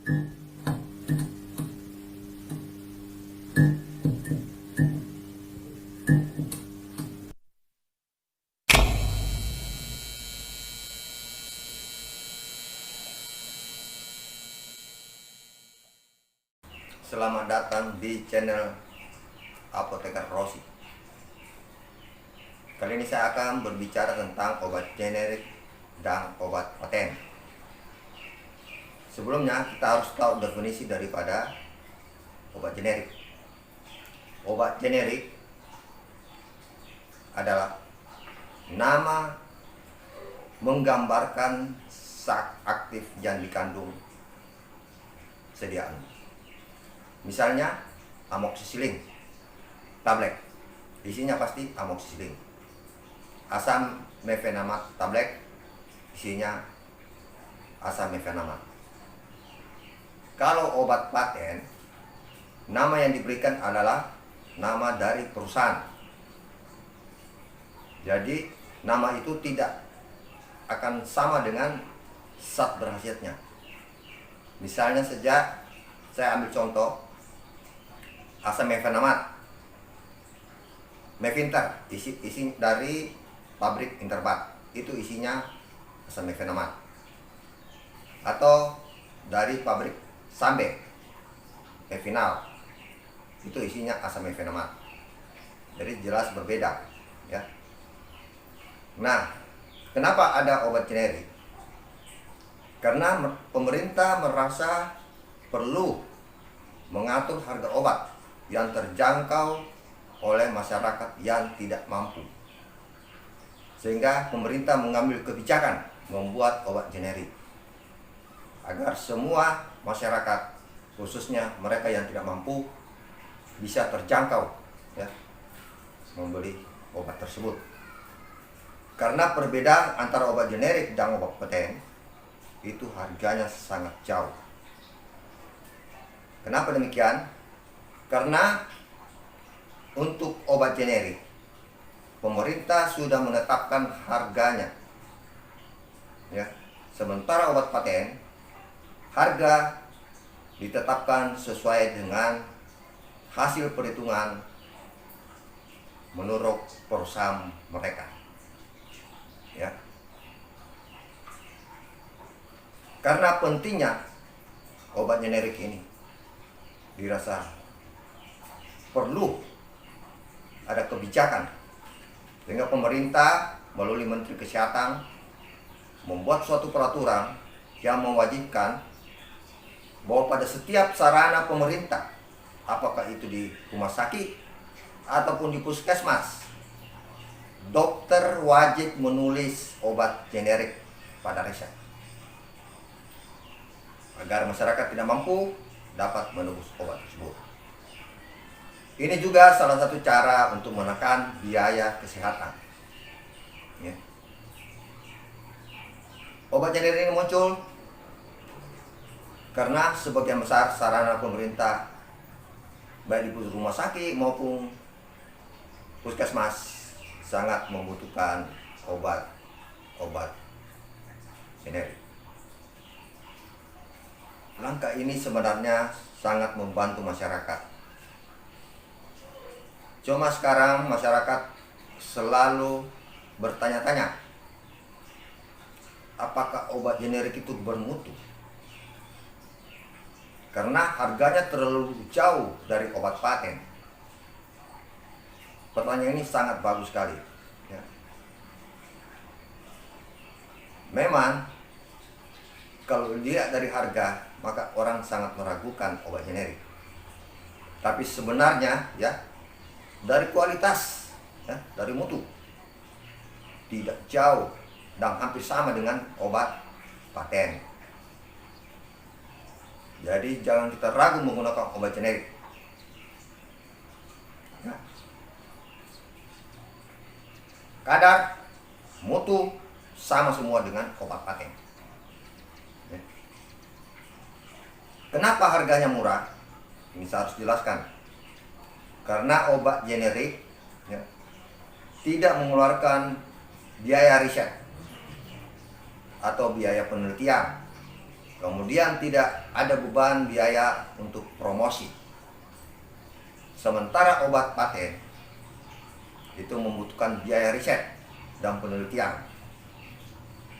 Selamat datang di channel Apoteker Rosi. Kali ini saya akan berbicara tentang obat generik dan obat paten. Sebelumnya kita harus tahu definisi daripada obat generik. Obat generik adalah nama menggambarkan zat aktif yang dikandung sediaan. Misalnya amoksisilin tablet, isinya pasti amoksisilin. Asam mefenamat tablet, isinya asam mefenamat. Kalau obat paten, nama yang diberikan adalah nama dari perusahaan. Jadi nama itu tidak akan sama dengan zat berkhasiatnya. Misalnya saja saya ambil contoh asam mefenamat, Mefinter, isi dari pabrik Interbat, itu isinya asam mefenamat. Atau dari pabrik Sambe, Mefinal, itu isinya asam mefenamat. Jadi jelas berbeda, ya. Nah, kenapa ada obat generik? Karena pemerintah merasa perlu mengatur harga obat yang terjangkau oleh masyarakat yang tidak mampu, sehingga pemerintah mengambil kebijakan membuat obat generik agar semua masyarakat, khususnya mereka yang tidak mampu, bisa terjangkau, ya, membeli obat tersebut. Karena perbedaan antara obat generik dan obat paten itu harganya sangat jauh. Kenapa demikian? Karena untuk obat generik, pemerintah sudah menetapkan harganya, ya. Sementara obat paten, harga ditetapkan sesuai dengan hasil perhitungan menurut perusahaan mereka, ya. Karena pentingnya obat generik ini dirasa perlu ada kebijakan, sehingga pemerintah melalui Menteri Kesehatan membuat suatu peraturan yang mewajibkan bahwa pada setiap sarana pemerintah, apakah itu di rumah sakit ataupun di puskesmas, dokter wajib menulis obat generik pada resep agar masyarakat tidak mampu dapat menebus obat tersebut. Ini juga salah satu cara untuk menekan biaya kesehatan, ya. Obat generik ini muncul karena sebagian besar sarana pemerintah, baik di rumah sakit maupun puskesmas, sangat membutuhkan obat generik. Langkah ini sebenarnya sangat membantu masyarakat. Cuma sekarang masyarakat selalu bertanya-tanya, apakah obat generik itu bermutu? Karena harganya terlalu jauh dari obat paten. Pertanyaan ini sangat bagus sekali, ya. Memang kalau dilihat dari harga, maka orang sangat meragukan obat generik. Tapi sebenarnya, ya, dari kualitas, ya, dari mutu, tidak jauh dan hampir sama dengan obat paten. Jadi jangan kita ragu menggunakan obat generik, ya. Kadar, mutu sama semua dengan obat paten. Kenapa harganya murah? Ini saya harus jelaskan. Karena obat generik, ya, tidak mengeluarkan biaya riset atau biaya penelitian Kemudian tidak ada beban biaya untuk promosi. Sementara obat paten itu membutuhkan biaya riset dan penelitian,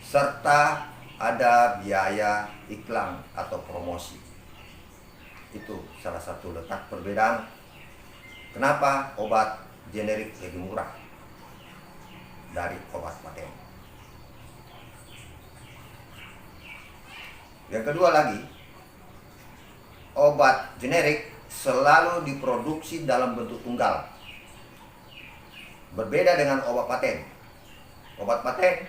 serta ada biaya iklan atau promosi. Itu salah satu letak perbedaan kenapa obat generik lebih murah dari obat paten. Yang kedua lagi, obat generik selalu diproduksi dalam bentuk tunggal. Berbeda dengan obat paten. Obat paten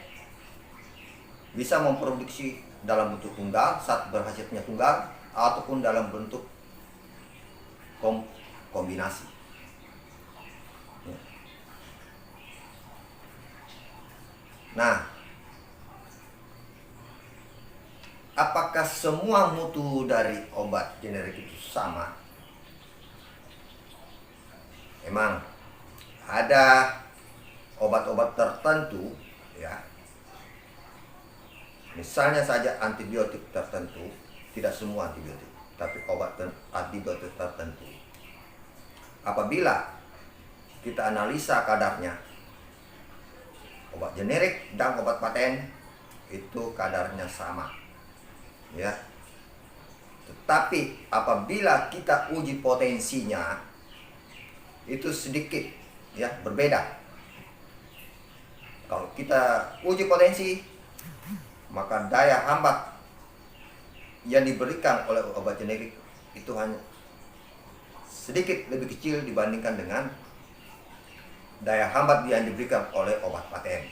bisa memproduksi dalam bentuk tunggal, saat berhasilnya tunggal, ataupun dalam bentuk kombinasi. Nah, apakah semua mutu dari obat generik itu sama? Memang ada obat-obat tertentu, ya. Misalnya saja antibiotik tertentu, tidak semua antibiotik, tapi obat antibiotik tertentu. Apabila kita analisa kadarnya, obat generik dan obat paten itu kadarnya sama, ya. Tetapi apabila kita uji potensinya, itu sedikit, ya, berbeda. Kalau kita uji potensi, maka daya hambat yang diberikan oleh obat generik itu hanya sedikit lebih kecil dibandingkan dengan daya hambat yang diberikan oleh obat paten.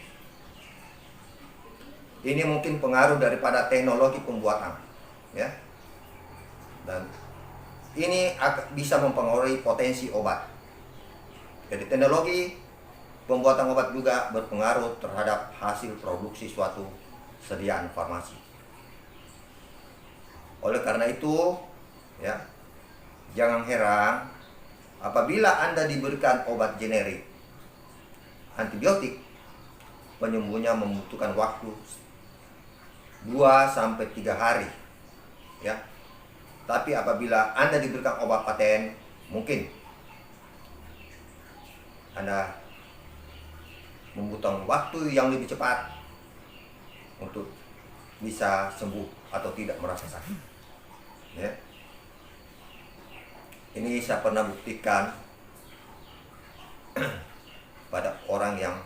Ini mungkin pengaruh daripada teknologi pembuatan, ya. Dan ini bisa mempengaruhi potensi obat. Jadi teknologi pembuatan obat juga berpengaruh terhadap hasil produksi suatu sediaan farmasi. Oleh karena itu, ya, jangan heran apabila Anda diberikan obat generik antibiotik, penyembuhnya membutuhkan waktu 2-3 hari, ya. Tapi apabila Anda diberikan obat paten, mungkin Anda membutuhkan waktu yang lebih cepat untuk bisa sembuh atau tidak merasa sakit, ya. Ini saya pernah buktikan pada orang yang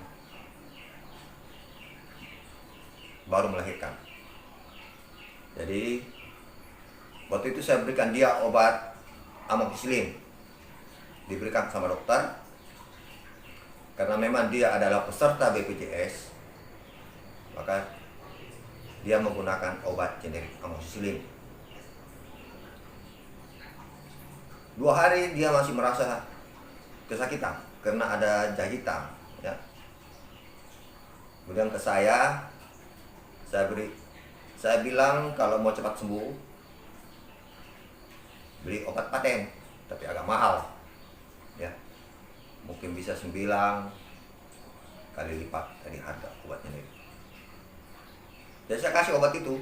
baru melahirkan. Jadi waktu itu saya berikan dia obat amoxicillin, diberikan sama dokter karena memang dia adalah peserta BPJS, maka dia menggunakan obat generik amoxicillin. 2 hari dia masih merasa kesakitan karena ada jahitan, ya. Kemudian ke saya bilang kalau mau cepat sembuh, beli obat paten, tapi agak mahal, ya. Mungkin bisa 9 kali lipat dari harga obat generik. Jadi saya kasih obat itu,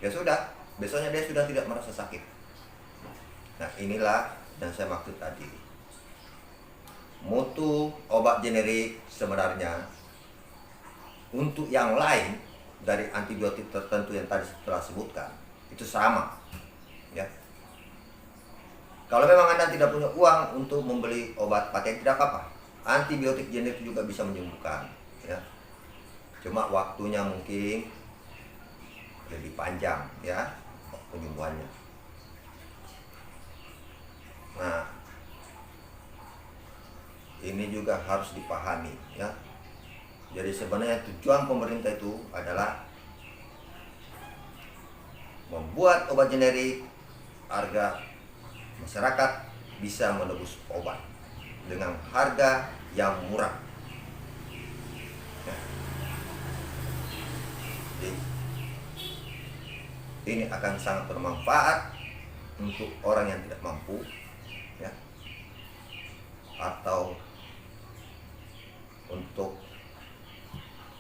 ya sudah, besoknya dia sudah tidak merasa sakit. Nah, inilah yang saya maksud tadi. Mutu obat generik sebenarnya untuk yang lain dari antibiotik tertentu yang tadi telah sebutkan itu sama, ya. Kalau memang Anda tidak punya uang untuk membeli obat paten, tidak apa-apa. Antibiotik generik juga bisa menyembuhkan, ya. Cuma waktunya mungkin lebih panjang, ya, penyembuhannya. Nah, ini juga harus dipahami, ya. Jadi sebenarnya tujuan pemerintah itu adalah membuat obat generik harga masyarakat bisa menebus obat dengan harga yang murah, ya. Jadi ini akan sangat bermanfaat untuk orang yang tidak mampu, ya, atau untuk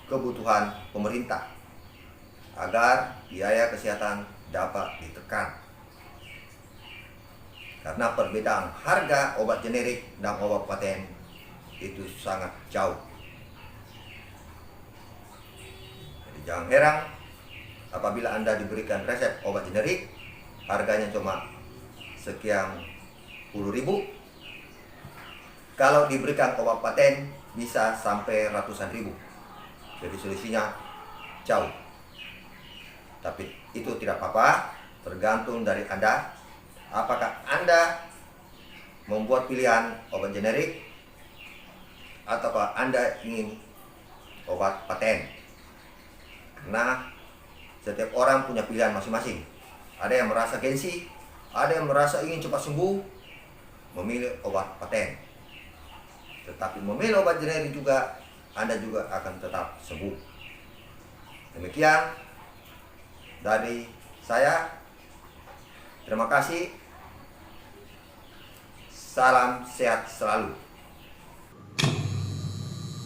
kebutuhan pemerintah agar biaya kesehatan dapat ditekan. Karena perbedaan harga obat generik dan obat paten itu sangat jauh. Jadi jangan heran apabila Anda diberikan resep obat generik, harganya cuma sekian puluh ribu. Kalau diberikan obat paten bisa sampai ratusan ribu. Jadi selisihnya jauh. Tapi itu tidak apa-apa, tergantung dari Anda. Apakah Anda membuat pilihan obat generik ataukah Anda ingin obat paten? Karena setiap orang punya pilihan masing-masing. Ada yang merasa gengsi, ada yang merasa ingin cepat sembuh, memilih obat paten. Tetapi memilih obat generik juga, Anda juga akan tetap sembuh. Demikian dari saya. Terima kasih. Salam sehat selalu.